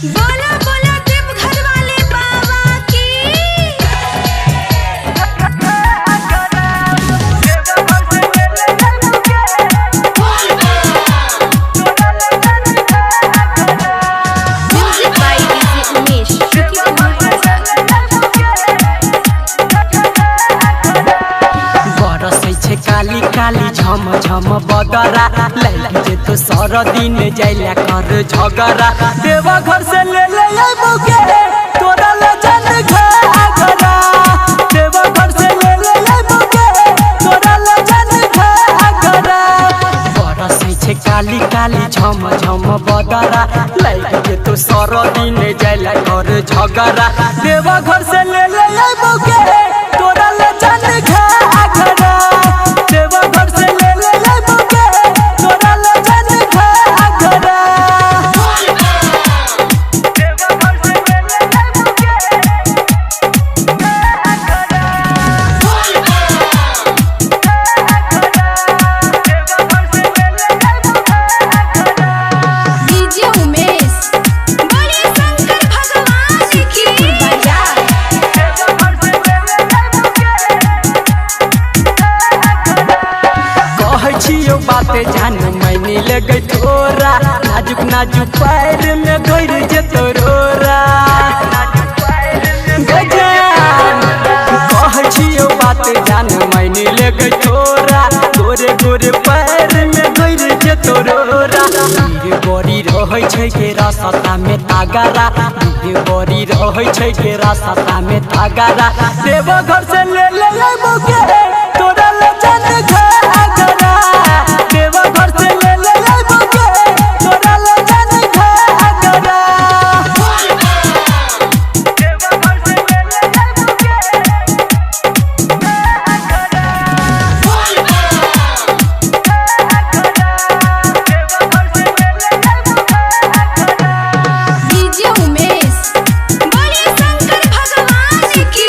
बोला बोला देवघर वाले बाबा की। म्यूजिक बाय डीजे उमेश बरसै छे काली काली झम झम बदरा लैके जे तो सर दिन जाइला कर झगड़ा देवघर से ले ले बुके तोरा ले जन घाघरा देवघर से ले ले बुके तोरा ले जन घाघरा बरसै छे काली काली झम झम बदरा लैके जे तो सर दिन जाइला कर झगड़ा देवघर से ले ले बुके तोरा ले जन घाघरा देवघर से ले ले बुके तोरा ले जन घाघरा देवघर से ले ले बुके डीजे उमेश बोले शंकर भगवान की। कहै छियो बाते जान मैंने लगे तोरा नाजुक नाजुक पैर में गइर जे तोरा गजान कहै छियो बाते जान मैंने लगे तोरा गोरे गोरे पैर में गइर जे तोरा धीरे बड़ी रहै छै के रास्ता में तागरा धीरे बड़ी रहै छै के रास्ता में तागरा देवघर से ले ले बुके तोरा ले जन घाघरा देवघर से ले ले बुके तोरा ले जन घाघरा देवघर से ले ले बुके डीजे उमेश बोले शंकर भगवान की।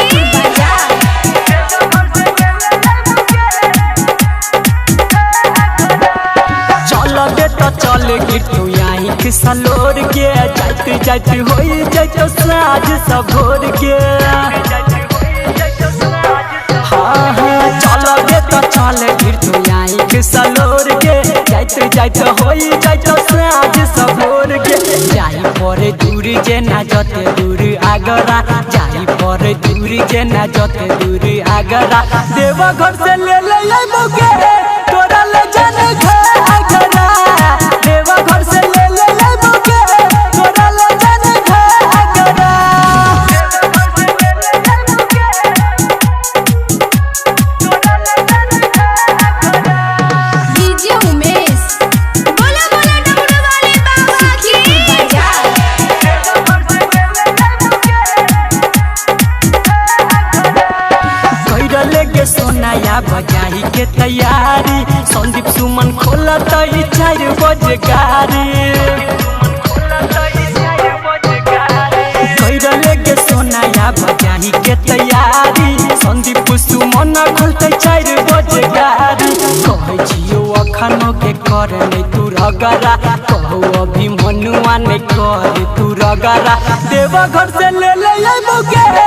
चल बे तो चल गिट्टू यहीं के सलोर के जात जात होई जात साज सब भोर के हाँ हाँ चल बे तो चल गिट्टू यहीं के सलोर के जात जात होई जात साज सब भोर के जाई पर दूर जे ना जते दूर आगरा जाई पर दूर जे ना जते दूर आगरा देवघर से ले ले बुके तोरा ले जन घाघरा देवघर से ले ले बुके तोरा ले जन घाघरा देवघर से ले ले बुके तोरा ले जन घाघरा डीजे उमेश बोला बोला डमरू वाले बाबा की। कैरले के सोनाया बजाई के तैयारी संदीप सुमन खोला तई 4 बजे गाड़ी कैरले के सोनाया बजाई के तैयारी संदीप सुमन खोलते 4 बजे गाड़ी कहै छियो अखनो के कर नहीं तू रगरा कहू अभी मनुआ नहीं कर तू रगरा देवघर से ले ले बुके